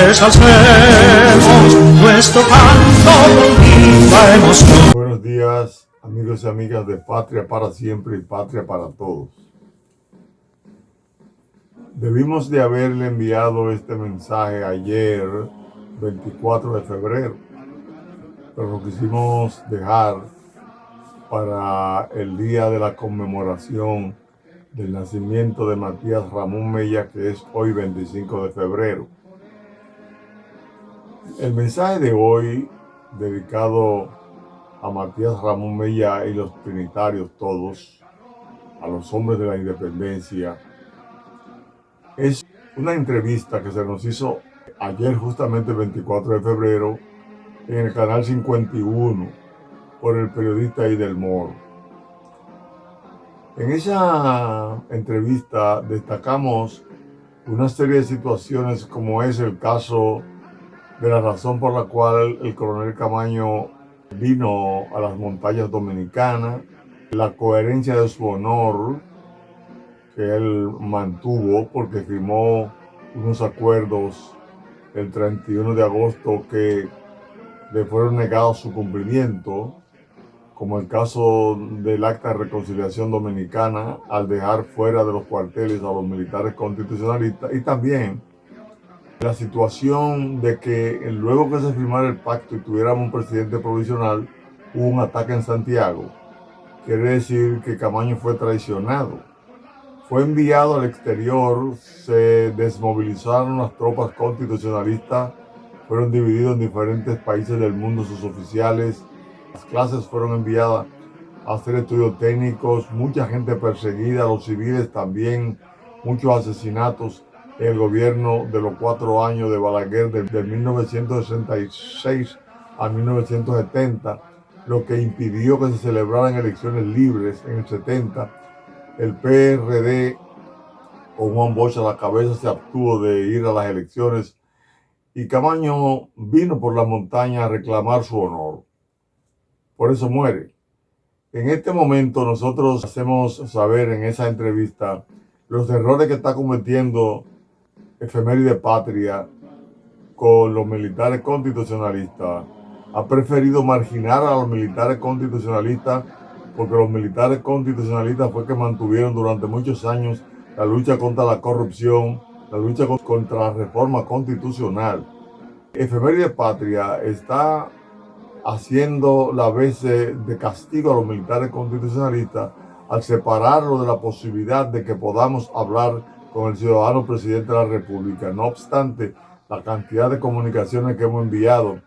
ensalcemos nuestro canto con viva emoción. Buenos días, amigos y amigas de Patria para Siempre y Patria para Todos. Debimos de haberle enviado este mensaje ayer, 24 de febrero, pero lo quisimos dejar para el día de la conmemoración del nacimiento de Matías Ramón Mella, que es hoy 25 de febrero. El mensaje de hoy, dedicado a Matías Ramón Mella y los trinitarios todos, a los hombres de la independencia, es una entrevista que se nos hizo ayer, justamente el 24 de febrero, en el canal 51 por el periodista Idel Moro. En esa entrevista destacamos una serie de situaciones, como es el caso de la razón por la cual el coronel Camaño vino a las montañas dominicanas, la coherencia de su honor que él mantuvo porque firmó unos acuerdos el 31 de agosto que le fueron negados su cumplimiento, como el caso del Acta de Reconciliación Dominicana, al dejar fuera de los cuarteles a los militares constitucionalistas, y también la situación de que luego que se firmara el pacto y tuviéramos un presidente provisional, hubo un ataque en Santiago. Quiere decir que Camaño fue traicionado. Fue enviado al exterior, se desmovilizaron las tropas constitucionalistas, fueron divididos en diferentes países del mundo sus oficiales, las clases fueron enviadas a hacer estudios técnicos, mucha gente perseguida, los civiles también, muchos asesinatos en el gobierno de los 4 años de Balaguer, de 1966 a 1970, lo que impidió que se celebraran elecciones libres en el 70. El PRD, con Juan Bosch a la cabeza, se abstuvo de ir a las elecciones y Camaño vino por la montaña a reclamar su honor. Por eso muere. En este momento nosotros hacemos saber en esa entrevista los errores que está cometiendo Efeméride Patria con los militares constitucionalistas. Ha preferido marginar a los militares constitucionalistas porque los militares constitucionalistas fue que mantuvieron durante muchos años la lucha contra la corrupción, la lucha contra la reforma constitucional. Efeméride Patria está haciendo la vez de castigo a los militares constitucionalistas al separarlo de la posibilidad de que podamos hablar con el ciudadano presidente de la República. No obstante, la cantidad de comunicaciones que hemos enviado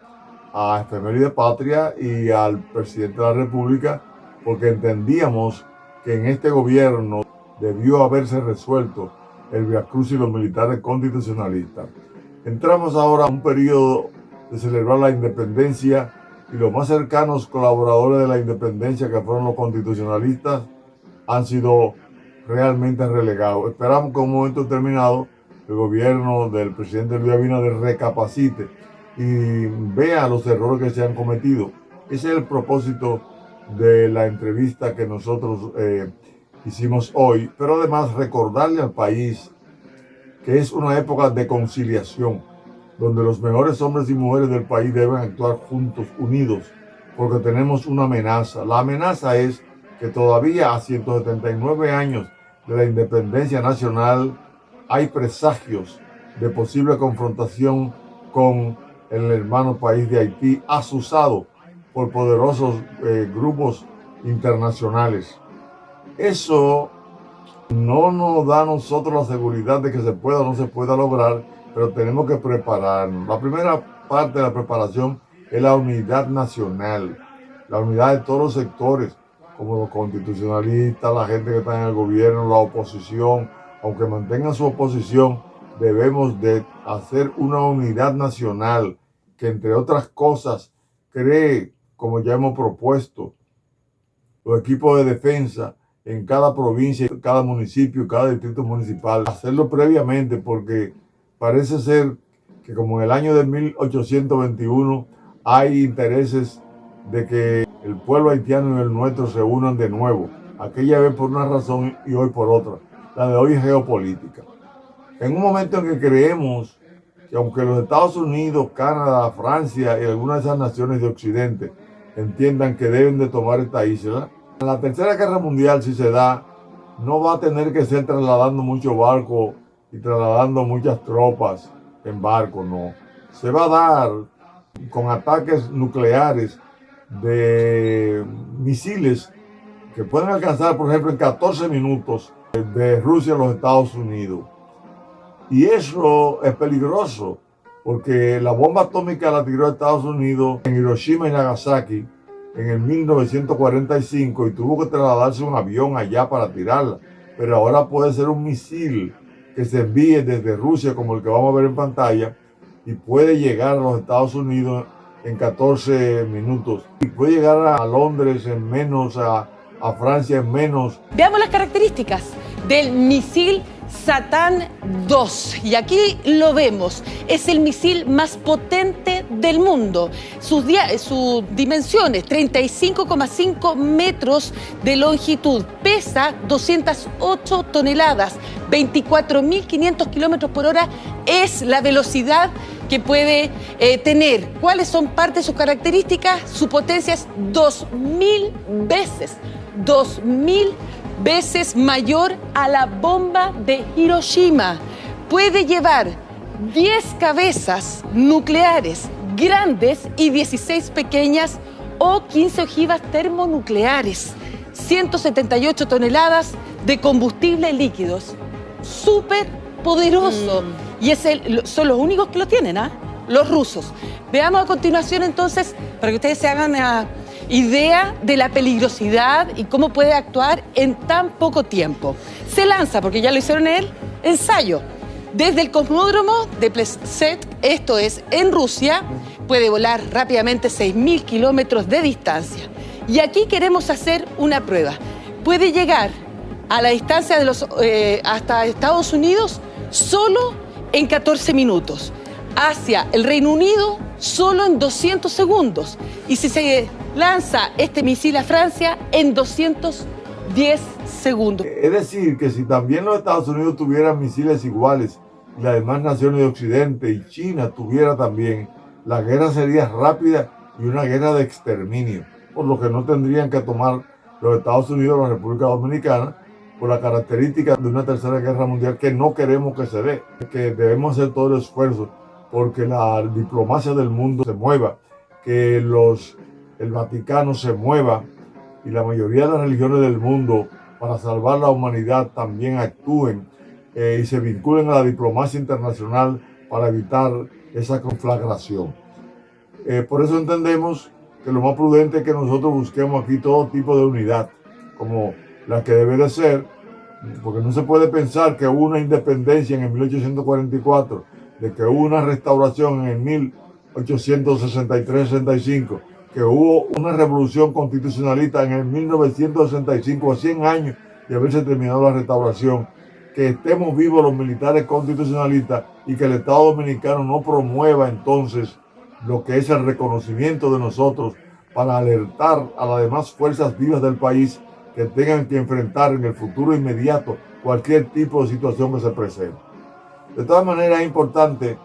a Efeméride Patria y al presidente de la República, porque entendíamos que en este gobierno debió haberse resuelto el viacrucis y los militares constitucionalistas. Entramos ahora a un periodo de celebrar la independencia y los más cercanos colaboradores de la independencia, que fueron los constitucionalistas, han sido realmente relegados. Esperamos que en un momento determinado el gobierno del presidente Luis Abinader recapacite y vea los errores que se han cometido. Ese es el propósito de la entrevista que nosotros hicimos hoy, pero además recordarle al país que es una época de conciliación, donde los mejores hombres y mujeres del país deben actuar juntos, unidos, porque tenemos una amenaza. La amenaza es que todavía a 179 años de la independencia nacional hay presagios de posible confrontación con el hermano país de Haití, azuzado por poderosos grupos internacionales. Eso no nos da a nosotros la seguridad de que se pueda o no se pueda lograr, pero tenemos que prepararnos. La primera parte de la preparación es la unidad nacional, la unidad de todos los sectores, como los constitucionalistas, la gente que está en el gobierno, la oposición. Aunque mantengan su oposición, debemos de hacer una unidad nacional que, entre otras cosas, cree, como ya hemos propuesto, los equipos de defensa en cada provincia, cada municipio, cada distrito municipal. Hacerlo previamente, porque parece ser que, como en el año de 1821, hay intereses de que el pueblo haitiano y el nuestro se unan de nuevo. Aquella vez por una razón y hoy por otra. La de hoy es geopolítica. En un momento en que creemos que aunque los Estados Unidos, Canadá, Francia y algunas de esas naciones de Occidente entiendan que deben de tomar esta isla, en la Tercera Guerra Mundial, si se da, no va a tener que ser trasladando muchos barcos y trasladando muchas tropas en barco, no. Se va a dar con ataques nucleares de misiles que pueden alcanzar, por ejemplo, en 14 minutos de Rusia a los Estados Unidos. Y eso es peligroso, porque la bomba atómica la tiró Estados Unidos en Hiroshima y Nagasaki en el 1945 y tuvo que trasladarse un avión allá para tirarla. Pero ahora puede ser un misil que se envíe desde Rusia, como el que vamos a ver en pantalla, y puede llegar a los Estados Unidos en 14 minutos. Y puede llegar a Londres en menos, a Francia en menos. Veamos las características del misil Satán II. Y aquí lo vemos. Es el misil más potente del mundo. Sus dimensiones, 35,5 metros de longitud. Pesa 208 toneladas, 24.500 kilómetros por hora. Es la velocidad que puede tener. ¿Cuáles son parte de sus características? Su potencia es 2.000 veces mayor a la bomba de Hiroshima. Puede llevar 10 cabezas nucleares grandes y 16 pequeñas o 15 ojivas termonucleares. 178 toneladas de combustible líquidos. Súper poderoso. Y son los únicos que lo tienen, ¿ah? Los rusos. Veamos a continuación entonces, para que ustedes se hagan una idea de la peligrosidad y cómo puede actuar en tan poco tiempo. Se lanza, porque ya lo hicieron en el ensayo, desde el cosmódromo de Plesetsk, esto es en Rusia, puede volar rápidamente 6.000 kilómetros de distancia. Y aquí queremos hacer una prueba. Puede llegar a la distancia de hasta Estados Unidos solo en 14 minutos. Hacia el Reino Unido solo en 200 segundos. Y si se lanza este misil a Francia, en 210 segundos. Es decir, que si también los Estados Unidos tuvieran misiles iguales y las demás naciones de Occidente y China tuviera también, la guerra sería rápida y una guerra de exterminio, por lo que no tendrían que tomar los Estados Unidos o la República Dominicana por la característica de una tercera guerra mundial que no queremos que se dé, que debemos hacer todo el esfuerzo porque la diplomacia del mundo se mueva, que el Vaticano se mueva y la mayoría de las religiones del mundo para salvar la humanidad también actúen y se vinculen a la diplomacia internacional para evitar esa conflagración. Por eso entendemos que lo más prudente es que nosotros busquemos aquí todo tipo de unidad, como la que debe de ser, porque no se puede pensar que hubo una independencia en el 1844, de que hubo una restauración en el 1863-65, que hubo una revolución constitucionalista en el 1965, a 100 años de haberse terminado la restauración, que estemos vivos los militares constitucionalistas y que el Estado Dominicano no promueva entonces lo que es el reconocimiento de nosotros para alertar a las demás fuerzas vivas del país que tengan que enfrentar en el futuro inmediato cualquier tipo de situación que se presente. De todas maneras, es importante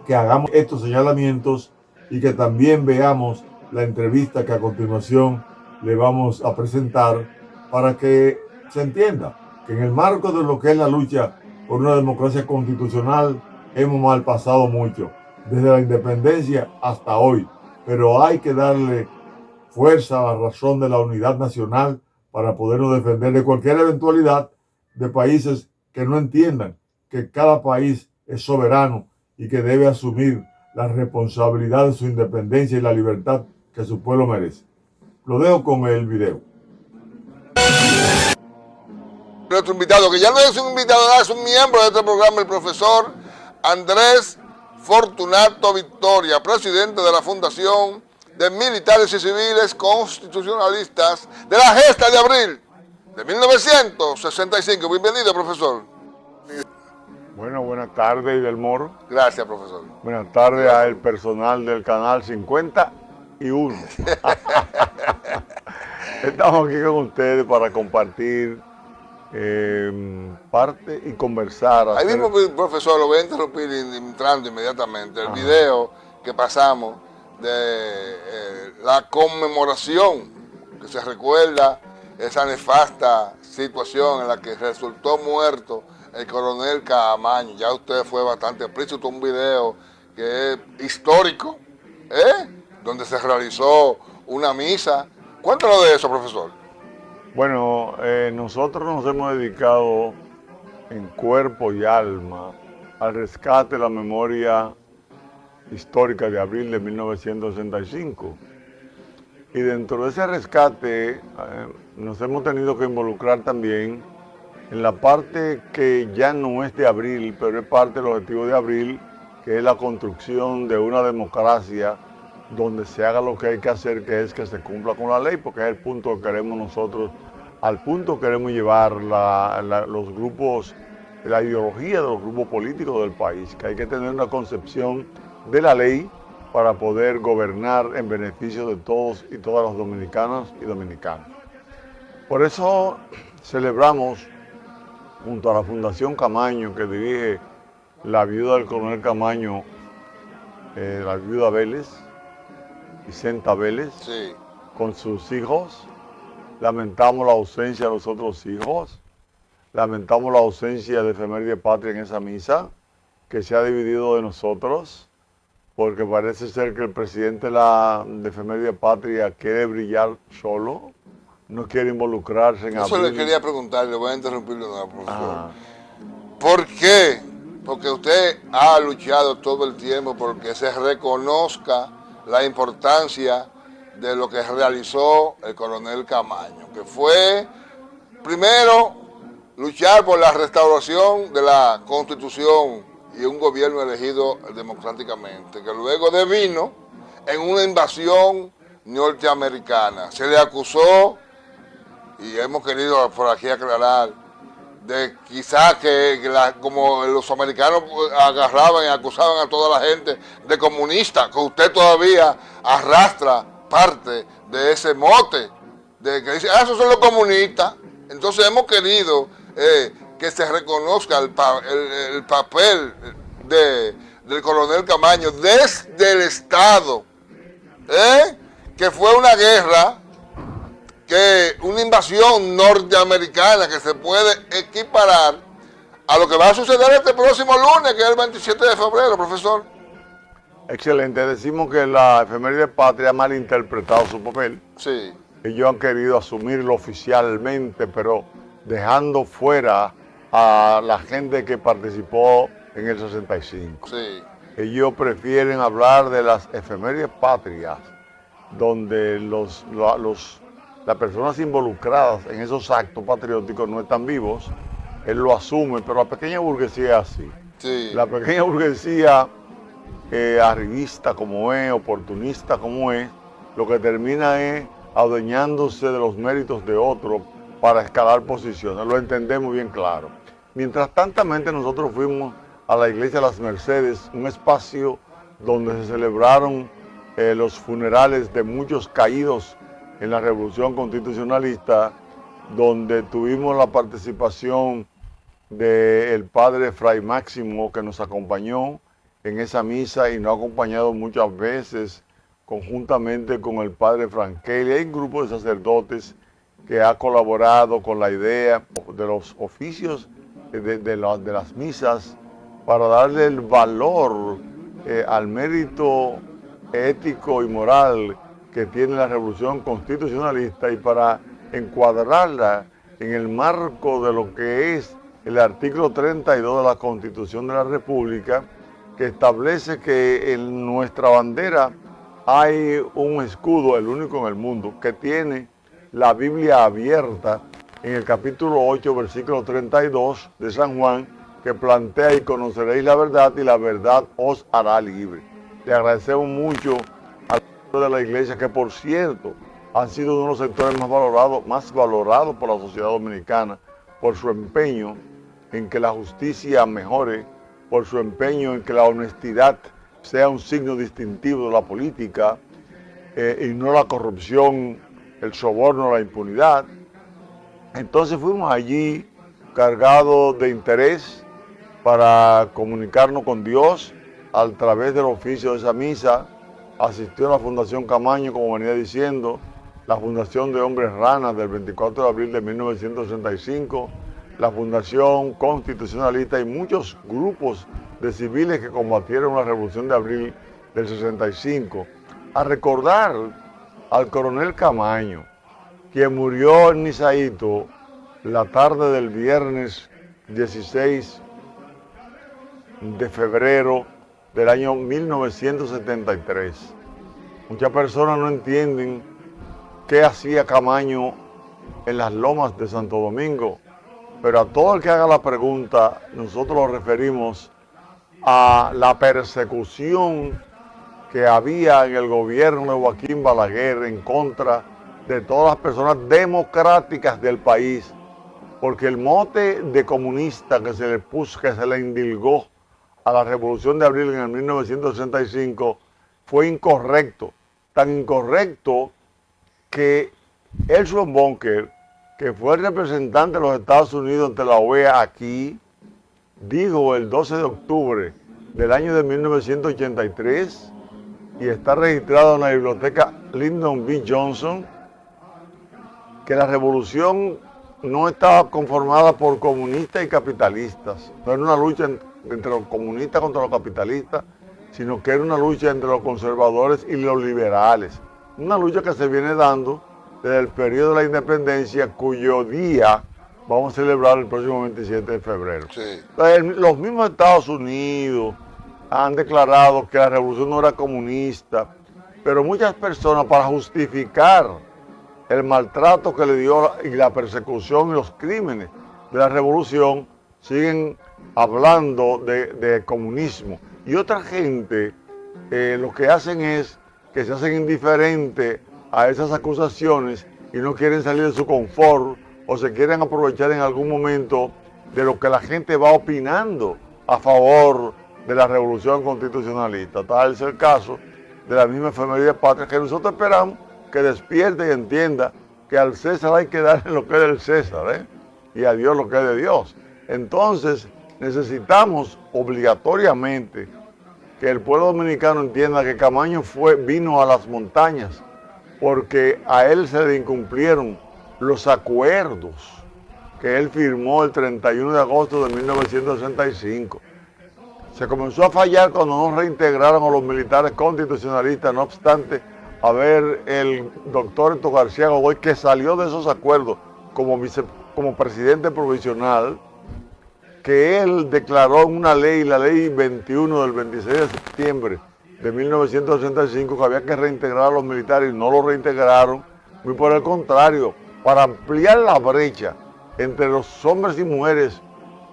que hagamos estos señalamientos y que también veamos la entrevista que a continuación le vamos a presentar para que se entienda que en el marco de lo que es la lucha por una democracia constitucional hemos malpasado mucho, desde la independencia hasta hoy, pero hay que darle fuerza a la razón de la unidad nacional para podernos defender de cualquier eventualidad de países que no entiendan que cada país es soberano y que debe asumir la responsabilidad de su independencia y la libertad que su pueblo merece. Lo dejo con el video. Nuestro invitado, que ya no es un invitado, es un miembro de este programa, el profesor Andrés Fortunato Victoria, presidente de la Fundación de Militares y Civiles Constitucionalistas de la Gesta de Abril de 1965. Bienvenido, profesor. Bueno, buenas tardes, Del Moro. Gracias, profesor. Buenas tardes al personal del canal 51. Estamos aquí con ustedes para compartir parte y conversar. Ahí mismo, profesor, lo voy a interrumpir entrando inmediatamente. El video que pasamos de la conmemoración, que se recuerda esa nefasta situación en la que resultó muerto el coronel Camaño. Ya usted fue bastante explícito, un video que es histórico, donde se realizó una misa. Cuéntanos de eso, profesor. Bueno, nosotros nos hemos dedicado en cuerpo y alma al rescate de la memoria histórica de abril de 1965. Y dentro de ese rescate nos hemos tenido que involucrar también en la parte que ya no es de abril, pero es parte del objetivo de abril, que es la construcción de una democracia donde se haga lo que hay que hacer, que es que se cumpla con la ley, porque es el punto que queremos nosotros, al punto que queremos llevar los grupos, la ideología de los grupos políticos del país, que hay que tener una concepción de la ley para poder gobernar en beneficio de todos y todas las dominicanas y dominicanos. Por eso celebramos, junto a la Fundación Camaño, que dirige la viuda del coronel Camaño, la viuda Vélez, Vicenta Vélez, Sí. con sus hijos. Lamentamos la ausencia de los otros hijos. Lamentamos la ausencia de Efeméride Patria en esa misa, que se ha dividido de nosotros, porque parece ser que el presidente de Efeméride Patria quiere brillar solo, no quiere involucrarse en Eso abril. le quería preguntar, le voy a interrumpir de nuevo, profesor. ¿Por qué? Porque usted ha luchado todo el tiempo porque se reconozca la importancia de lo que realizó el coronel Camaño, que fue, primero, luchar por la restauración de la Constitución y un gobierno elegido democráticamente, que luego devino en una invasión norteamericana. Se le acusó, y hemos querido por aquí aclarar, de quizás como los americanos agarraban y acusaban a toda la gente de comunista, que usted todavía arrastra parte de ese mote, de que dice, esos son los comunistas. Entonces hemos querido que se reconozca el papel del coronel Camaño desde el Estado, que fue una guerra, una invasión norteamericana que se puede equiparar a lo que va a suceder este próximo lunes, que es el 27 de febrero, profesor. Excelente, decimos que la Efeméride Patria ha malinterpretado su papel. Sí. Ellos han querido asumirlo oficialmente, pero dejando fuera a la gente que participó en el 65. Sí. Ellos prefieren hablar de las efemérides patrias, donde las personas involucradas en esos actos patrióticos no están vivos. Él lo asume, pero la pequeña burguesía es así. Sí. La pequeña burguesía, arribista como es, oportunista como es, lo que termina es adueñándose de los méritos de otros para escalar posiciones. Lo entendemos bien claro. Mientras tantamente nosotros fuimos a la iglesia de las Mercedes, un espacio donde se celebraron los funerales de muchos caídos en la Revolución Constitucionalista, donde tuvimos la participación del padre Fray Máximo, que nos acompañó en esa misa y nos ha acompañado muchas veces conjuntamente con el padre Frankel. Hay un grupo de sacerdotes que ha colaborado con la idea de los oficios de las misas para darle el valor al mérito ético y moral que tiene la Revolución Constitucionalista y para encuadrarla en el marco de lo que es el artículo 32 de la Constitución de la República, que establece que en nuestra bandera hay un escudo, el único en el mundo, que tiene la Biblia abierta en el capítulo 8, versículo 32 de San Juan, que plantea: y conoceréis la verdad y la verdad os hará libre. Le agradecemos mucho a de la iglesia, que por cierto han sido uno de los sectores más valorados por la sociedad dominicana, por su empeño en que la justicia mejore, por su empeño en que la honestidad sea un signo distintivo de la política y no la corrupción, el soborno, la impunidad. Entonces fuimos allí cargado de interés para comunicarnos con Dios a través del oficio de esa misa. Asistió a la Fundación Camaño, como venía diciendo, la Fundación de Hombres Ranas del 24 de abril de 1965, la Fundación Constitucionalista y muchos grupos de civiles que combatieron la Revolución de Abril del 65, a recordar al coronel Camaño, quien murió en Nizaíto la tarde del viernes 16 de febrero del año 1973. Muchas personas no entienden qué hacía Camaño en las lomas de Santo Domingo, pero a todo el que haga la pregunta, nosotros lo referimos a la persecución que había en el gobierno de Joaquín Balaguer en contra de todas las personas democráticas del país, porque el mote de comunista que se le puso, que se le indilgó a la Revolución de Abril en el 1965 fue incorrecto, tan incorrecto que Elson Bunker, que fue el representante de los Estados Unidos ante la OEA aquí, dijo el 12 de octubre del año de 1983, y está registrado en la biblioteca Lyndon B. Johnson, que la revolución no estaba conformada por comunistas y capitalistas. No era una lucha entre los comunistas contra los capitalistas, sino que era una lucha entre los conservadores y los liberales. Una lucha que se viene dando desde el periodo de la independencia, cuyo día vamos a celebrar el próximo 27 de febrero. Sí. Entonces, los mismos Estados Unidos han declarado que la revolución no era comunista, pero muchas personas, para justificar el maltrato que le dio y la persecución y los crímenes de la revolución, siguen hablando de comunismo. Y otra gente lo que hacen es que se hacen indiferentes a esas acusaciones y no quieren salir de su confort o se quieren aprovechar en algún momento de lo que la gente va opinando a favor de la revolución constitucionalista. Tal es el caso de la misma efeméride patria, que nosotros esperamos que despierte y entienda que al César hay que darle lo que es del César, y a Dios lo que es de Dios. Entonces necesitamos obligatoriamente que el pueblo dominicano entienda que Camaño vino a las montañas porque a él se le incumplieron los acuerdos que él firmó el 31 de agosto de 1965. Se comenzó a fallar cuando no reintegraron a los militares constitucionalistas, no obstante haber el doctor Héctor García Godoy, que salió de esos acuerdos como presidente provisional, que él declaró en una ley, la ley 21 del 26 de septiembre de 1965, que había que reintegrar a los militares y no lo reintegraron. Muy por el contrario, para ampliar la brecha entre los hombres y mujeres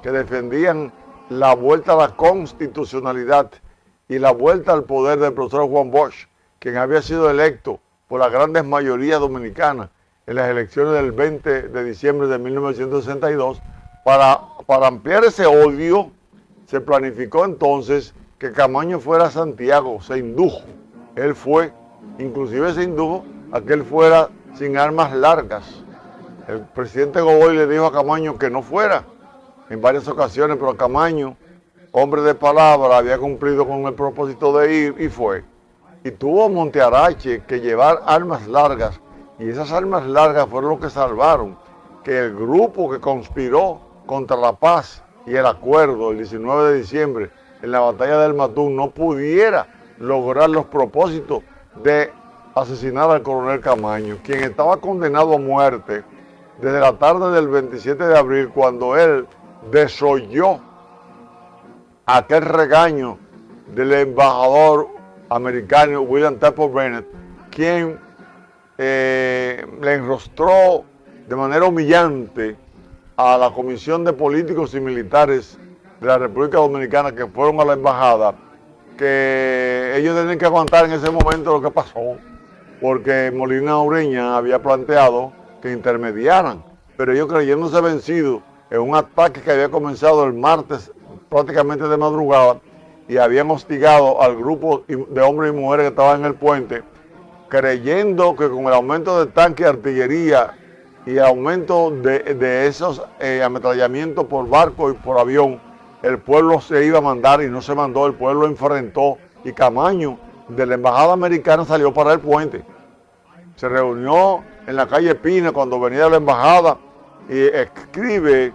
que defendían la vuelta a la constitucionalidad y la vuelta al poder del profesor Juan Bosch, quien había sido electo por las grandes mayorías dominicanas en las elecciones del 20 de diciembre de 1962, para ampliar ese odio, se planificó entonces que Camaño fuera a Santiago, se indujo, él fue, inclusive se indujo a que él fuera sin armas largas. El presidente Godoy le dijo a Camaño que no fuera en varias ocasiones, pero Camaño, hombre de palabra, había cumplido con el propósito de ir y fue. Y tuvo Montearache que llevar armas largas, y esas armas largas fueron lo que salvaron que el grupo que conspiró contra la paz y el acuerdo el 19 de diciembre en la batalla del Matún no pudiera lograr los propósitos de asesinar al coronel Camaño, quien estaba condenado a muerte desde la tarde del 27 de abril, cuando él desoyó aquel regaño del embajador americano William Temple Bennett, quien le enrostró de manera humillante a la Comisión de Políticos y Militares de la República Dominicana que fueron a la embajada, que ellos tenían que aguantar en ese momento lo que pasó, porque Molina Ureña había planteado que intermediaran, pero ellos, creyéndose vencidos en un ataque que había comenzado el martes prácticamente de madrugada, y habían hostigado al grupo de hombres y mujeres que estaban en el puente, creyendo que con el aumento de tanques y artillería y aumento de esos ametrallamientos por barco y por avión, el pueblo se iba a mandar y no se mandó, el pueblo enfrentó y Camaño de la embajada americana salió para el puente. Se reunió en la calle Pina cuando venía de la embajada y escribe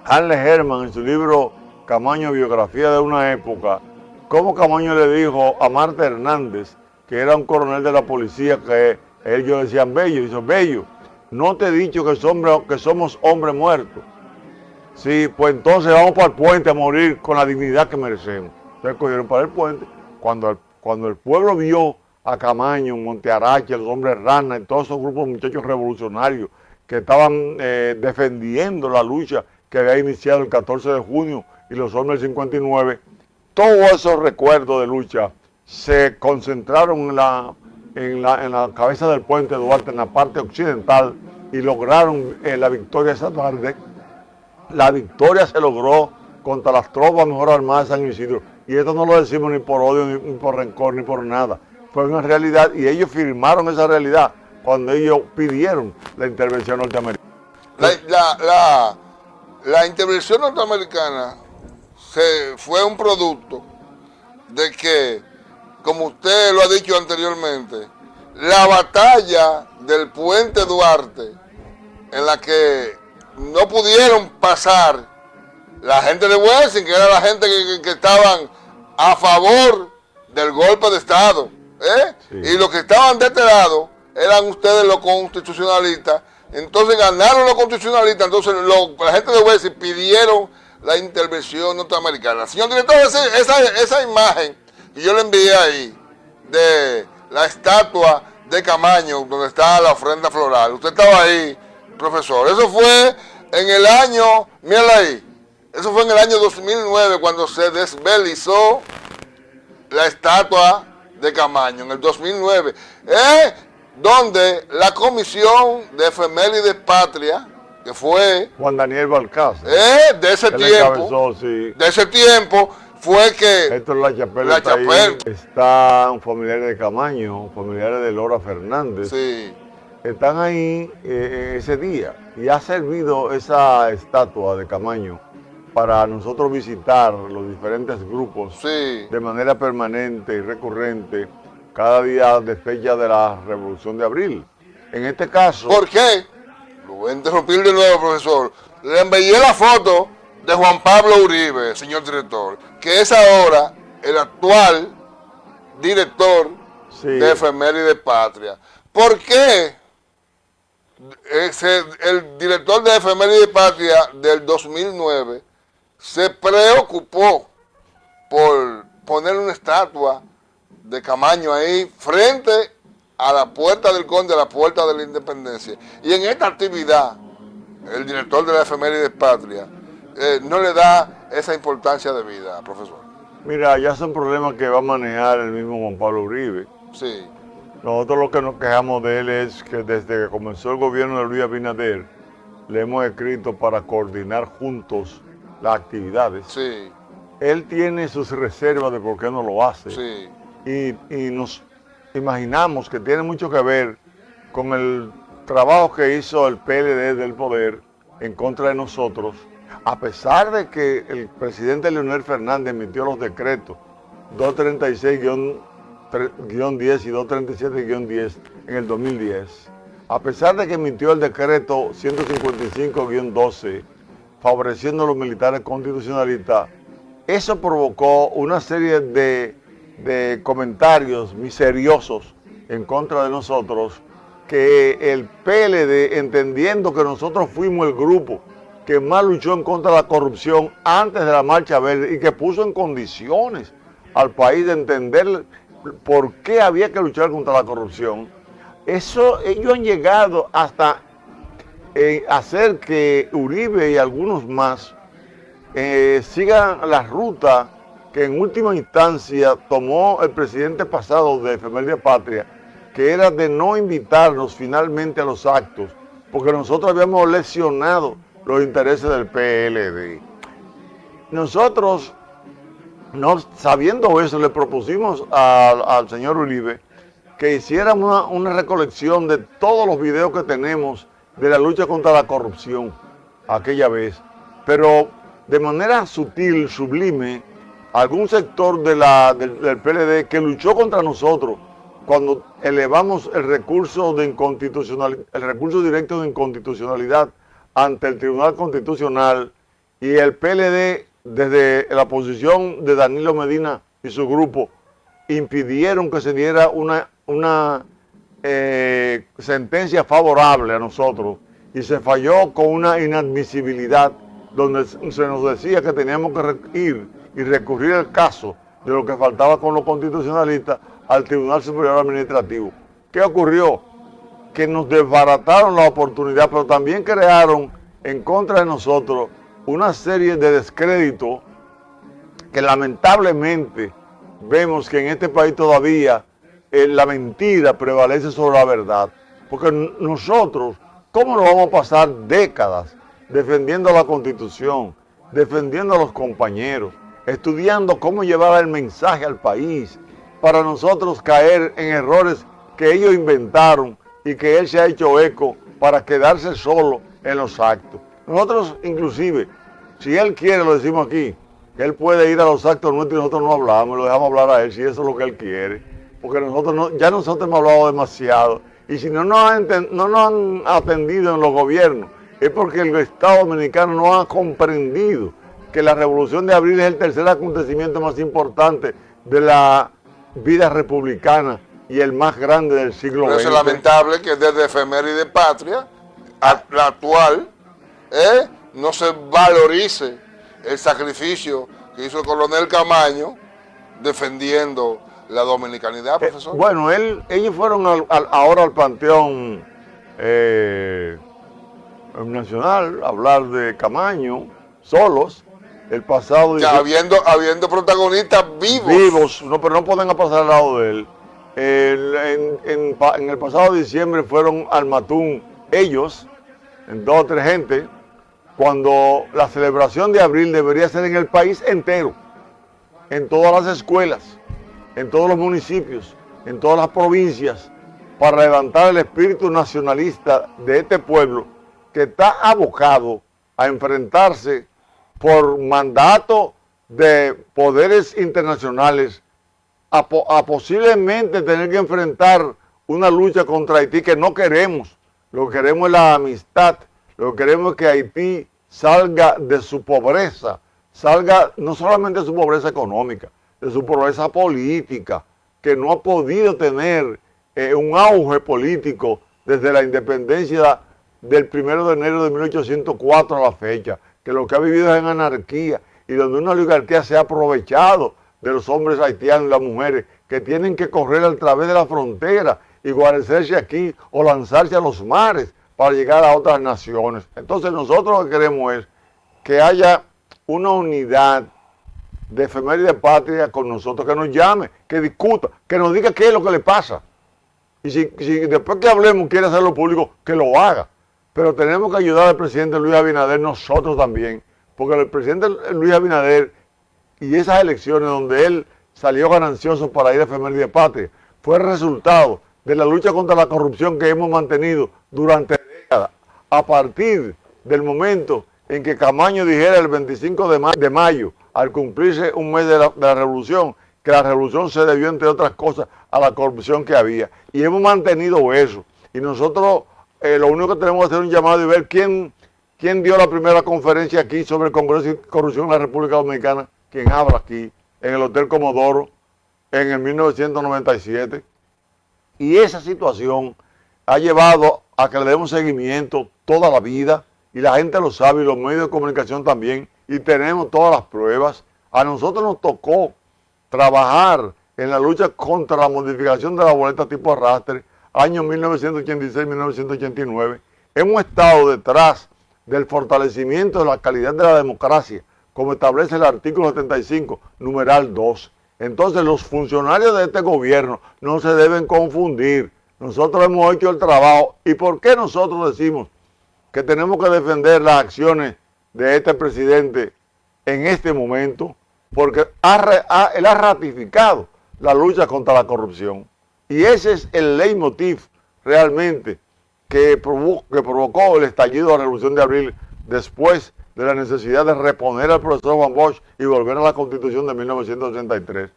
Arlen Herman en su libro Camaño, biografía de una época, cómo Camaño le dijo a Marta Hernández, que era un coronel de la policía, que ellos decían Bello, dice Bello, no te he dicho que somos hombres muertos. Sí, pues entonces vamos para el puente a morir con la dignidad que merecemos. Entonces cogieron para el puente. Cuando el pueblo vio a Camaño, Montearache, los hombres rana, y todos esos grupos de muchachos revolucionarios que estaban defendiendo la lucha que había iniciado el 14 de junio y los hombres del 59, todos esos recuerdos de lucha se concentraron en la cabeza del puente Duarte, en la parte occidental, y lograron la victoria esa tarde. La victoria se logró contra las tropas mejor armadas de San Isidro. Y esto no lo decimos ni por odio, ni por rencor, ni por nada. Fue una realidad y ellos firmaron esa realidad cuando ellos pidieron la intervención norteamericana. La intervención norteamericana fue un producto de que, como usted lo ha dicho anteriormente, la batalla del puente Duarte, en la que no pudieron pasar la gente de Wessing, que era la gente que estaban a favor del golpe de Estado, sí. Y los que estaban de este lado eran ustedes los constitucionalistas. Entonces ganaron los constitucionalistas, entonces la gente de Wessing pidieron la intervención norteamericana. Señor director, esa imagen que yo le envié ahí, de la estatua de Camaño, donde está la ofrenda floral, usted estaba ahí, profesor. Eso fue en el año, mírala ahí, eso fue en el año 2009 cuando se desvelizó la estatua de Camaño, en el 2009, donde la Comisión de Efemérides Patria, que fue Juan Daniel Balcázar, de ese tiempo, sí. De ese tiempo fue que Héctor Lachapelle está un familiar de Camaño, familiares de Lora Fernández, sí. Están ahí ese día y ha servido esa estatua de Camaño para nosotros visitar los diferentes grupos, sí, de manera permanente y recurrente cada día de fecha de la Revolución de Abril. En este caso... ¿Por qué? Lo voy a interrumpir de nuevo, profesor. Le envié la foto de Juan Pablo Uribe, señor director, que es ahora el actual director, sí, de Efemérides Patria. ¿Por qué el director de Efemérides Patria del 2009 se preocupó por poner una estatua de Camaño ahí frente a la puerta del Conde, a la puerta de la Independencia? Y en esta actividad, el director de la Efemérides Patria no le da esa importancia de vida, profesor. Mira, ya son problemas que va a manejar el mismo Juan Pablo Uribe. Sí. Nosotros lo que nos quejamos de él es que desde que comenzó el gobierno de Luis Abinader, le hemos escrito para coordinar juntos las actividades. Sí. Él tiene sus reservas de por qué no lo hace. Sí. Y nos imaginamos que tiene mucho que ver con el trabajo que hizo el PLD del poder en contra de nosotros, a pesar de que el presidente Leonel Fernández emitió los decretos 236-10 y 237-10 en el 2010, a pesar de que emitió el decreto 155-12 favoreciendo a los militares constitucionalistas, eso provocó una serie de comentarios miseriosos en contra de nosotros, que el PLD, entendiendo que nosotros fuimos el grupo que más luchó en contra de la corrupción antes de la Marcha Verde y que puso en condiciones al país de entender por qué había que luchar contra la corrupción, ellos han llegado hasta hacer que Uribe y algunos más sigan la ruta que en última instancia tomó el presidente pasado de Efemérides Patria, que era de no invitarnos finalmente a los actos, porque nosotros habíamos lesionado los intereses del PLD. Nosotros, no sabiendo eso, le propusimos al señor Uribe que hiciéramos una recolección de todos los videos que tenemos de la lucha contra la corrupción aquella vez, pero de manera sutil, sublime, algún sector del PLD que luchó contra nosotros cuando elevamos el recurso el recurso directo de inconstitucionalidad ante el Tribunal Constitucional, y el PLD desde la posición de Danilo Medina y su grupo impidieron que se diera una sentencia favorable a nosotros, y se falló con una inadmisibilidad donde se nos decía que teníamos que ir y recurrir el caso de lo que faltaba con los constitucionalistas al Tribunal Superior Administrativo. ¿Qué ocurrió? Que nos desbarataron la oportunidad, pero también crearon en contra de nosotros una serie de descréditos que lamentablemente vemos que en este país todavía la mentira prevalece sobre la verdad. Porque nosotros, ¿cómo nos vamos a pasar décadas defendiendo la Constitución, defendiendo a los compañeros, estudiando cómo llevar el mensaje al país, para nosotros caer en errores que ellos inventaron y que él se ha hecho eco para quedarse solo en los actos? Nosotros inclusive, si él quiere, lo decimos aquí, que él puede ir a los actos nuestros y nosotros no hablamos, lo dejamos hablar a él si eso es lo que él quiere, porque ya nosotros hemos hablado demasiado, y si no nos han atendido en los gobiernos, es porque el Estado Dominicano no ha comprendido que la Revolución de Abril es el tercer acontecimiento más importante de la vida republicana y el más grande del siglo XX. Pero es lamentable que desde Efeméride Patria, la actual, no se valorice el sacrificio que hizo el coronel Camaño defendiendo la dominicanidad, profesor. Bueno, ellos fueron ahora al Panteón Nacional a hablar de Camaño, solos, el pasado... O sea, habiendo protagonistas vivos. No, pero no pueden pasar al lado de él. En el pasado diciembre fueron al Matún ellos, en 2 o 3 gente, cuando la celebración de abril debería ser en el país entero, en todas las escuelas, en todos los municipios, en todas las provincias, para levantar el espíritu nacionalista de este pueblo que está abocado a enfrentarse por mandato de poderes internacionales a posiblemente tener que enfrentar una lucha contra Haití que no queremos. Lo que queremos es la amistad, lo que queremos es que Haití salga de su pobreza, salga no solamente de su pobreza económica, de su pobreza política, que no ha podido tener un auge político desde la independencia del 1 de enero de 1804 a la fecha, que lo que ha vivido es en anarquía y donde una oligarquía se ha aprovechado de los hombres haitianos y las mujeres que tienen que correr a través de la frontera y guarecerse aquí o lanzarse a los mares para llegar a otras naciones. Entonces nosotros lo que queremos es que haya una unidad de Efeméride Patria con nosotros, que nos llame, que discuta, que nos diga qué es lo que le pasa. Y si después que hablemos quiere hacerlo público, que lo haga. Pero tenemos que ayudar al presidente Luis Abinader nosotros también, porque el presidente Luis Abinader y esas elecciones donde él salió ganancioso para ir a Efeméride Patria, fue el resultado de la lucha contra la corrupción que hemos mantenido durante décadas, a partir del momento en que Camaño dijera el 25 de mayo, al cumplirse un mes de la revolución, que la revolución se debió, entre otras cosas, a la corrupción que había. Y hemos mantenido eso. Y nosotros lo único que tenemos que hacer es un llamado y ver quién dio la primera conferencia aquí sobre el Congreso y Corrupción en la República Dominicana, quien habla aquí, en el Hotel Comodoro, en el 1997. Y esa situación ha llevado a que le demos seguimiento toda la vida, y la gente lo sabe, y los medios de comunicación también, y tenemos todas las pruebas. A nosotros nos tocó trabajar en la lucha contra la modificación de la boleta tipo arrastre, años 1986-1989. Hemos estado detrás del fortalecimiento de la calidad de la democracia, como establece el artículo 75, numeral 2. Entonces los funcionarios de este gobierno no se deben confundir. Nosotros hemos hecho el trabajo. ¿Y por qué nosotros decimos que tenemos que defender las acciones de este presidente en este momento? Porque él ha ratificado la lucha contra la corrupción. Y ese es el leitmotiv realmente que provocó el estallido de la Revolución de Abril después de la necesidad de reponer al profesor Juan Bosch y volver a la Constitución de 1983.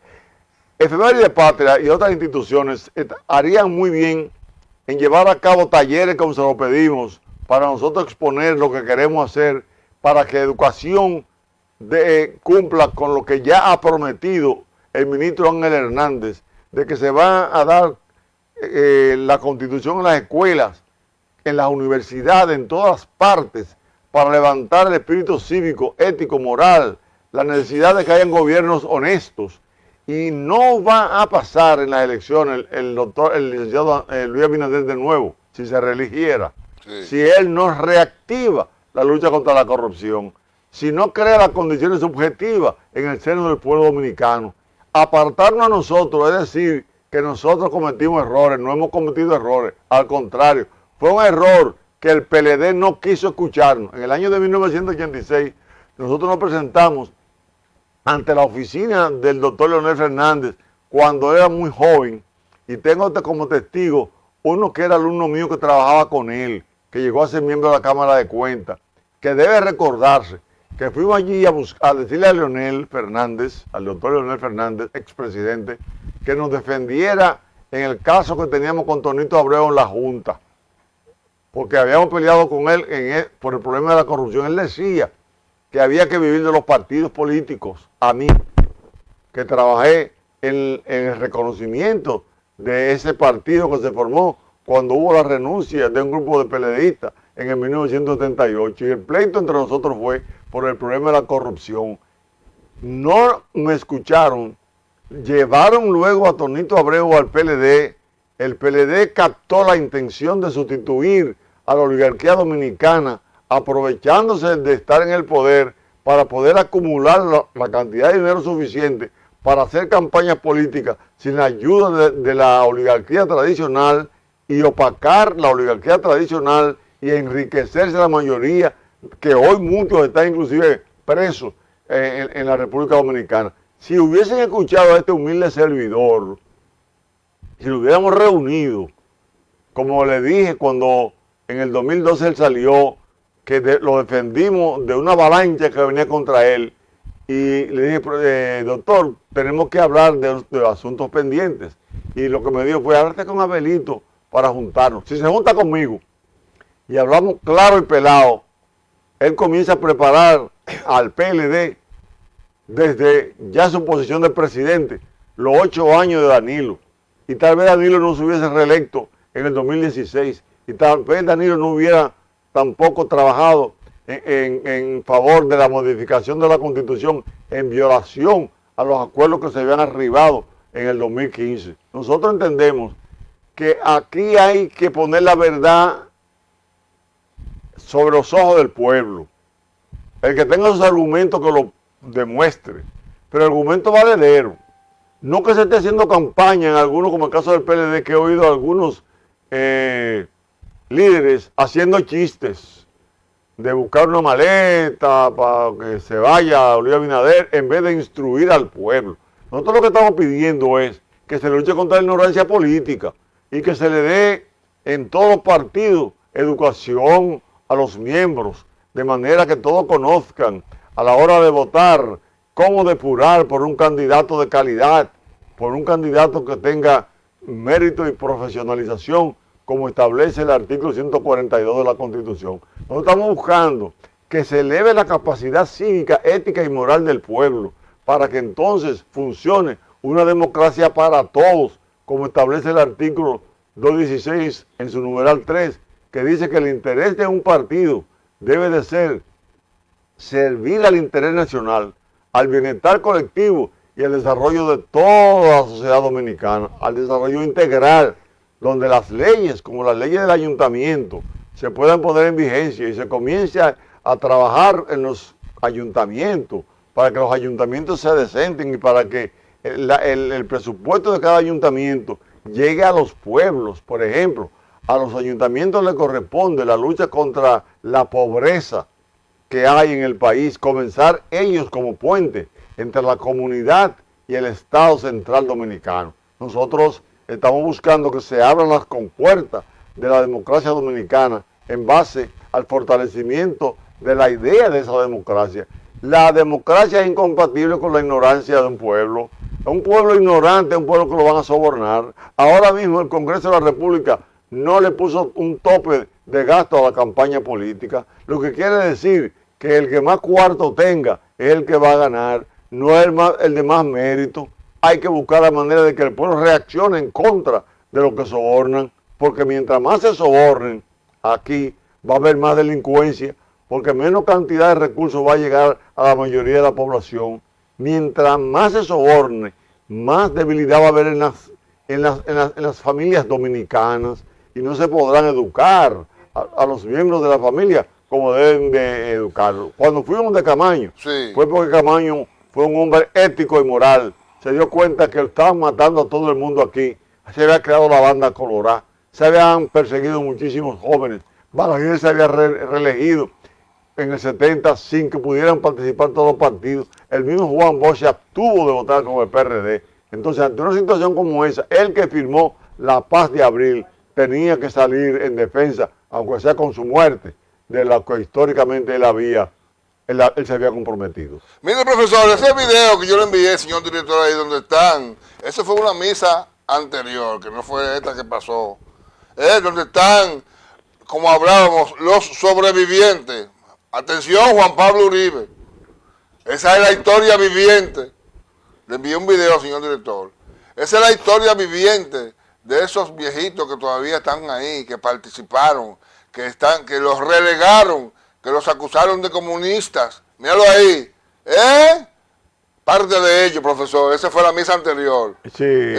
Efemérides Patria y otras instituciones harían muy bien en llevar a cabo talleres como se lo pedimos para nosotros exponer lo que queremos hacer para que educación cumpla con lo que ya ha prometido el ministro Ángel Hernández, de que se va a dar la Constitución en las escuelas, en las universidades, en todas partes, para levantar el espíritu cívico, ético, moral, la necesidad de que hayan gobiernos honestos. Y no va a pasar en las elecciones el licenciado Luis Abinader de nuevo, si se reeligiera, si él no reactiva la lucha contra la corrupción, si no crea las condiciones objetivas en el seno del pueblo dominicano. Apartarnos a nosotros, es decir, que nosotros cometimos errores, no hemos cometido errores, al contrario, fue un error que el PLD no quiso escucharnos. En el año de 1986, nosotros nos presentamos ante la oficina del doctor Leonel Fernández cuando era muy joven, y tengo como testigo uno que era alumno mío que trabajaba con él, que llegó a ser miembro de la Cámara de Cuentas, que debe recordarse que fuimos allí a decirle a Leonel Fernández, al doctor Leonel Fernández, expresidente, que nos defendiera en el caso que teníamos con Tonito Abreu en la Junta, porque habíamos peleado con él por el problema de la corrupción. Él decía que había que vivir de los partidos políticos. A mí, que trabajé en el reconocimiento de ese partido que se formó cuando hubo la renuncia de un grupo de PLDistas en el 1978, y el pleito entre nosotros fue por el problema de la corrupción. No me escucharon, llevaron luego a Tonito Abreu al PLD, el PLD captó la intención de sustituir a la oligarquía dominicana, aprovechándose de estar en el poder para poder acumular la cantidad de dinero suficiente para hacer campañas políticas sin la ayuda de la oligarquía tradicional, y opacar la oligarquía tradicional y enriquecerse la mayoría, que hoy muchos están inclusive presos en la República Dominicana. Si hubiesen escuchado a este humilde servidor, si lo hubiéramos reunido, como le dije cuando en el 2012 él salió, que lo defendimos de una avalancha que venía contra él, y le dije, doctor, tenemos que hablar de asuntos pendientes. Y lo que me dijo fue, háblate con Abelito para juntarnos. Si se junta conmigo y hablamos claro y pelado, él comienza a preparar al PLD desde ya su posición de presidente, los 8 años de Danilo. Y tal vez Danilo no se hubiese reelecto en el 2016. Y tal vez Danilo no hubiera tampoco trabajado en favor de la modificación de la Constitución en violación a los acuerdos que se habían arribado en el 2015. Nosotros entendemos que aquí hay que poner la verdad sobre los ojos del pueblo. El que tenga sus argumentos que lo demuestre, pero argumentos valederos. No que se esté haciendo campaña en algunos, como el caso del PLD, que he oído a algunos líderes haciendo chistes de buscar una maleta para que se vaya a Luis Abinader en vez de instruir al pueblo. Nosotros lo que estamos pidiendo es que se luche contra la ignorancia política y que se le dé en todos los partidos educación a los miembros, de manera que todos conozcan a la hora de votar cómo depurar por un candidato de calidad, por un candidato que tenga mérito y profesionalización, como establece el artículo 142 de la Constitución. Nosotros estamos buscando que se eleve la capacidad cívica, ética y moral del pueblo, para que entonces funcione una democracia para todos, como establece el artículo 216 en su numeral 3, que dice que el interés de un partido debe de ser servir al interés nacional, al bienestar colectivo y al desarrollo de toda la sociedad dominicana, al desarrollo integral, donde las leyes, como las leyes del ayuntamiento, se puedan poner en vigencia y se comience a trabajar en los ayuntamientos, para que los ayuntamientos se decenten y para que el presupuesto de cada ayuntamiento llegue a los pueblos. Por ejemplo, a los ayuntamientos les corresponde la lucha contra la pobreza que hay en el país, comenzar ellos como puente entre la comunidad y el Estado Central Dominicano. Nosotros estamos buscando que se abran las compuertas de la democracia dominicana en base al fortalecimiento de la idea de esa democracia. La democracia es incompatible con la ignorancia de un pueblo. Un pueblo ignorante es un pueblo que lo van a sobornar. Ahora mismo el Congreso de la República no le puso un tope de gasto a la campaña política, lo que quiere decir que el que más cuarto tenga es el que va a ganar, no es el de más mérito. Hay que buscar la manera de que el pueblo reaccione en contra de lo que sobornan, porque mientras más se sobornen, aquí va a haber más delincuencia, porque menos cantidad de recursos va a llegar a la mayoría de la población. Mientras más se soborne, más debilidad va a haber en las familias dominicanas, y no se podrán educar a los miembros de la familia como deben de educarlos. Cuando fuimos de Camaño, sí, fue porque Camaño fue un hombre ético y moral. Se dio cuenta que estaban matando a todo el mundo aquí. Se había creado la banda colorada. Se habían perseguido muchísimos jóvenes. Balaguer se había reelegido en el 70 sin que pudieran participar todos los partidos. El mismo Juan Bosch se abstuvo de votar con el PRD. Entonces, ante una situación como esa, el que firmó la paz de abril tenía que salir en defensa, aunque sea con su muerte, de la que históricamente él se había comprometido. Mire, profesor, ese video que yo le envié, señor director, ahí donde están, eso fue una misa anterior, que no fue esta que pasó. Donde están, como hablábamos, los sobrevivientes. Atención, Juan Pablo Uribe. Esa es la historia viviente. Le envié un video, señor director. Esa es la historia viviente de esos viejitos que todavía están ahí, que participaron, que los relegaron, que los acusaron de comunistas. Míralo ahí. Parte de ellos, profesor. Esa fue la misa anterior. Sí.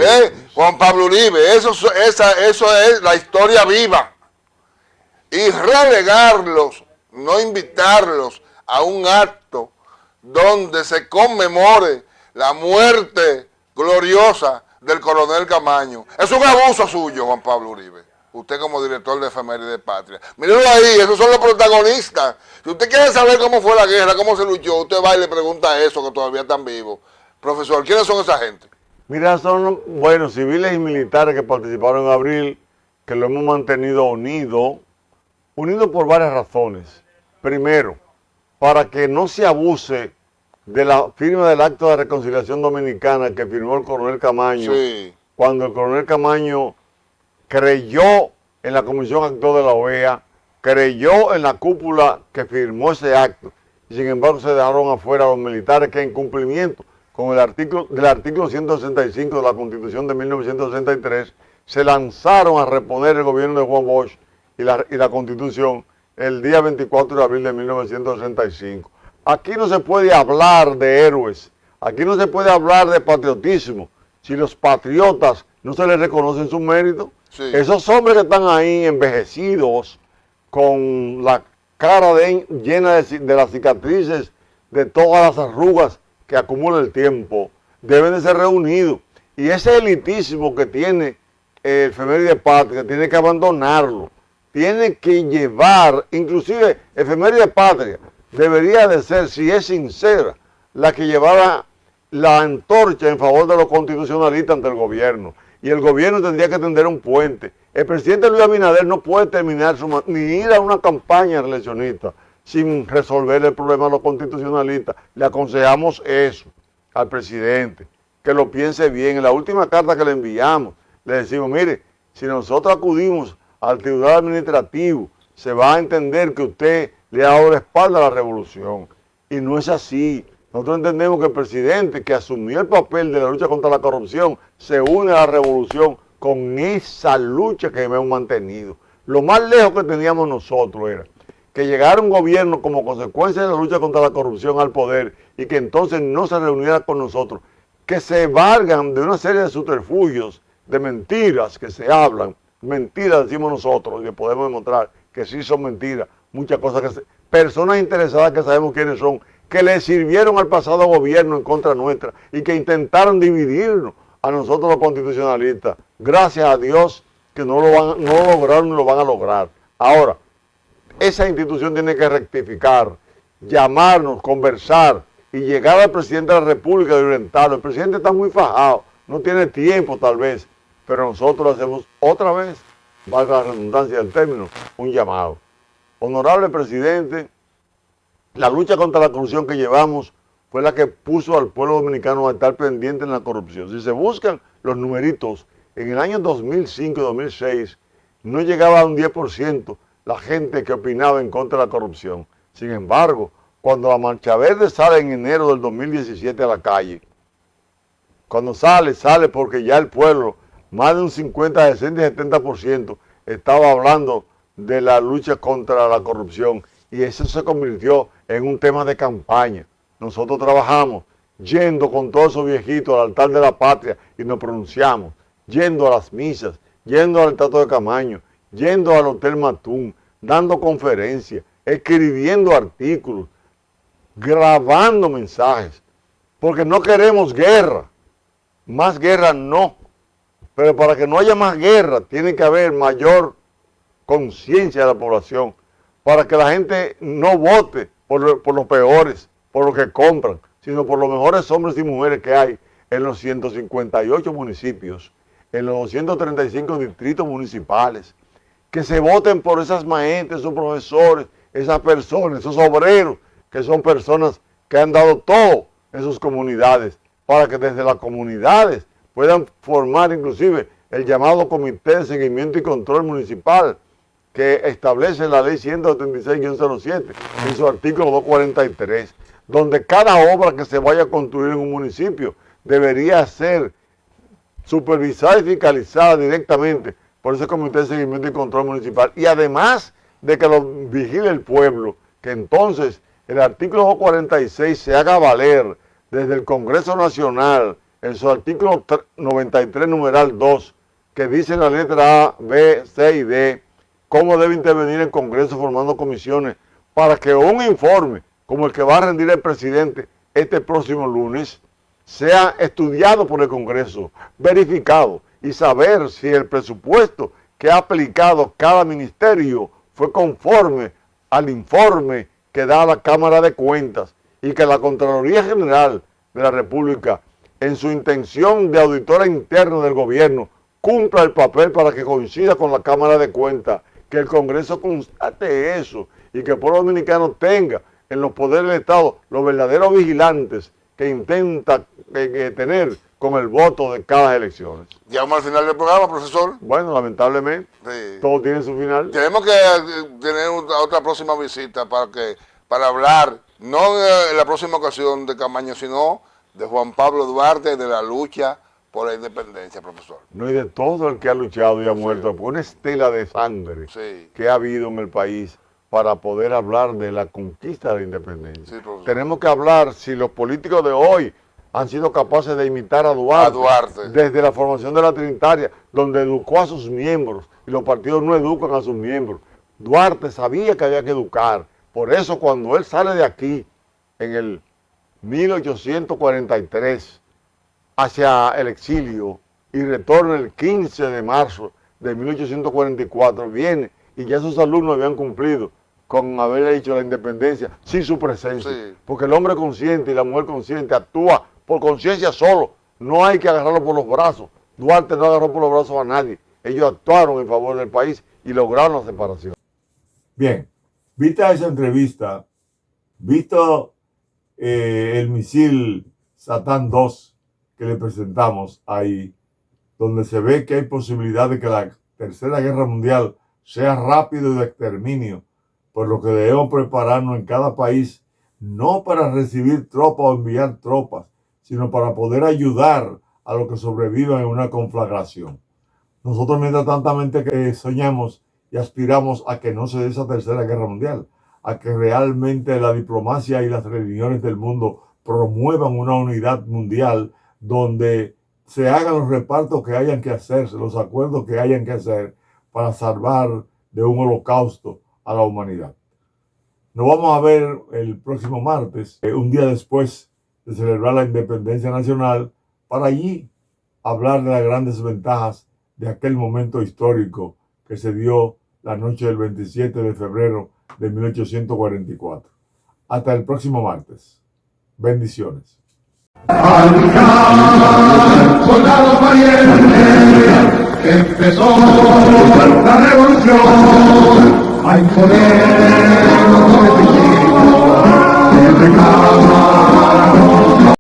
Juan Pablo Uribe. Eso es la historia viva. Y relegarlos, no invitarlos a un acto donde se conmemore la muerte gloriosa del coronel Camaño. Es un abuso suyo, Juan Pablo Uribe. Usted como director de Efemérides Patria. Mírenlo ahí, esos son los protagonistas. Si usted quiere saber cómo fue la guerra, cómo se luchó, usted va y le pregunta eso, que todavía están vivos. Profesor, ¿quiénes son esa gente? Mira, son, bueno, civiles y militares que participaron en abril, que lo hemos mantenido unido por varias razones. Primero, para que no se abuse de la firma del Acto de Reconciliación Dominicana que firmó el coronel Camaño, Sí. Cuando el coronel Camaño creyó en la Comisión Actor de la OEA, creyó en la cúpula que firmó ese acto, y sin embargo se dejaron afuera los militares que en cumplimiento con el artículo 165 de la Constitución de 1963 se lanzaron a reponer el gobierno de Juan Bosch y la Constitución el día 24 de abril de 1965. Aquí no se puede hablar de héroes, aquí no se puede hablar de patriotismo si los patriotas no se les reconocen sus méritos. Sí. Esos hombres que están ahí envejecidos, con la cara llena de las cicatrices, de todas las arrugas que acumula el tiempo, deben de ser reunidos. Y ese elitismo que tiene el Efeméride Patria, tiene que abandonarlo. Tiene que llevar, inclusive Efeméride Patria, debería de ser, si es sincera, la que llevara la antorcha en favor de los constitucionalistas ante el gobierno. Y el gobierno tendría que tender un puente. El presidente Luis Abinader no puede terminar ni ir a una campaña reeleccionista sin resolver el problema de los constitucionalistas. Le aconsejamos eso al presidente, que lo piense bien. En la última carta que le enviamos, le decimos, mire, si nosotros acudimos al tribunal administrativo, se va a entender que usted le ha dado la espalda a la revolución. Y no es así. Nosotros entendemos que el presidente que asumió el papel de la lucha contra la corrupción se une a la revolución con esa lucha que hemos mantenido. Lo más lejos que teníamos nosotros era que llegara un gobierno como consecuencia de la lucha contra la corrupción al poder y que entonces no se reuniera con nosotros, que se valgan de una serie de subterfugios, de mentiras que se hablan, mentiras decimos nosotros y le podemos demostrar que sí son mentiras, muchas cosas personas interesadas que sabemos quiénes son, que le sirvieron al pasado gobierno en contra nuestra y que intentaron dividirnos a nosotros los constitucionalistas. Gracias a Dios que no lo lograron ni lo van a lograr. Ahora, esa institución tiene que rectificar, llamarnos, conversar y llegar al presidente de la República y orientarlo. El presidente está muy fajado, no tiene tiempo tal vez, pero nosotros lo hacemos otra vez valga la redundancia del término, un llamado. Honorable presidente, la lucha contra la corrupción que llevamos fue la que puso al pueblo dominicano a estar pendiente en la corrupción. Si se buscan los numeritos, en el año 2005 y 2006 no llegaba a un 10% la gente que opinaba en contra de la corrupción. Sin embargo, cuando la Marcha Verde sale en enero del 2017 a la calle, cuando sale porque ya el pueblo, más de un 50, 60 y 70% estaba hablando de la lucha contra la corrupción, y eso se convirtió en un tema de campaña. Nosotros trabajamos yendo con todos esos viejitos al altar de la patria y nos pronunciamos, yendo a las misas, yendo al Estado de Camaño, yendo al Hotel Matún, dando conferencias, escribiendo artículos, grabando mensajes, porque no queremos guerra, más guerra no, pero para que no haya más guerra tiene que haber mayor conciencia de la población, para que la gente no vote por los peores, por los que compran, sino por los mejores hombres y mujeres que hay en los 158 municipios, en los 235 distritos municipales, que se voten por esas maestras, esos profesores, esas personas, esos obreros, que son personas que han dado todo en sus comunidades, para que desde las comunidades puedan formar inclusive el llamado Comité de Seguimiento y Control Municipal, que establece la ley 176-07 en su artículo 243, donde cada obra que se vaya a construir en un municipio debería ser supervisada y fiscalizada directamente por ese Comité de Seguimiento y Control Municipal, y además de que lo vigile el pueblo, que entonces el artículo 246 se haga valer desde el Congreso Nacional en su artículo 93, numeral 2, que dice en la letra A, B, C y D, cómo debe intervenir el Congreso formando comisiones para que un informe como el que va a rendir el presidente este próximo lunes sea estudiado por el Congreso, verificado, y saber si el presupuesto que ha aplicado cada ministerio fue conforme al informe que da la Cámara de Cuentas, y que la Contraloría General de la República, en su intención de auditora interna del gobierno, cumpla el papel para que coincida con la Cámara de Cuentas, que el Congreso constate eso y que el pueblo dominicano tenga en los poderes del Estado los verdaderos vigilantes que intenta tener con el voto de cada elección. Llegamos al final del programa, profesor. Bueno, lamentablemente, sí, todo tiene su final. Tenemos que tener otra próxima visita para hablar, no en la próxima ocasión de Camaño, sino de Juan Pablo Duarte, de la lucha por la independencia, profesor. No, y de todo el que ha luchado y ha muerto, por una estela de sangre que ha habido en el país para poder hablar de la conquista de la independencia. Sí, tenemos que hablar si los políticos de hoy han sido capaces de imitar a Duarte, desde la formación de la Trinitaria, donde educó a sus miembros, y los partidos no educan a sus miembros. Duarte sabía que había que educar, por eso cuando él sale de aquí, en el 1843, hacia el exilio, y retorna el 15 de marzo de 1844, viene, y ya sus alumnos habían cumplido con haberle hecho la independencia sin su presencia, porque el hombre consciente y la mujer consciente actúa por conciencia solo, no hay que agarrarlo por los brazos. Duarte no agarró por los brazos a nadie, ellos actuaron en favor del país y lograron la separación. Bien, vista esa entrevista, visto el misil Satán 2 que le presentamos ahí, donde se ve que hay posibilidad de que la Tercera Guerra Mundial sea rápido y de exterminio, por lo que debemos prepararnos en cada país, no para recibir tropas o enviar tropas, sino para poder ayudar a los que sobrevivan en una conflagración. Nosotros mientras tantamente que soñamos y aspiramos a que no se dé esa Tercera Guerra Mundial, a que realmente la diplomacia y las religiones del mundo promuevan una unidad mundial donde se hagan los repartos que hayan que hacerse, los acuerdos que hayan que hacer para salvar de un holocausto a la humanidad. Nos vamos a ver el próximo martes, un día después de celebrar la independencia nacional, para allí hablar de las grandes ventajas de aquel momento histórico que se dio la noche del 27 de febrero de 1844. Hasta el próximo martes. Bendiciones. Soldado valiente, empezó la revolución, hay poder,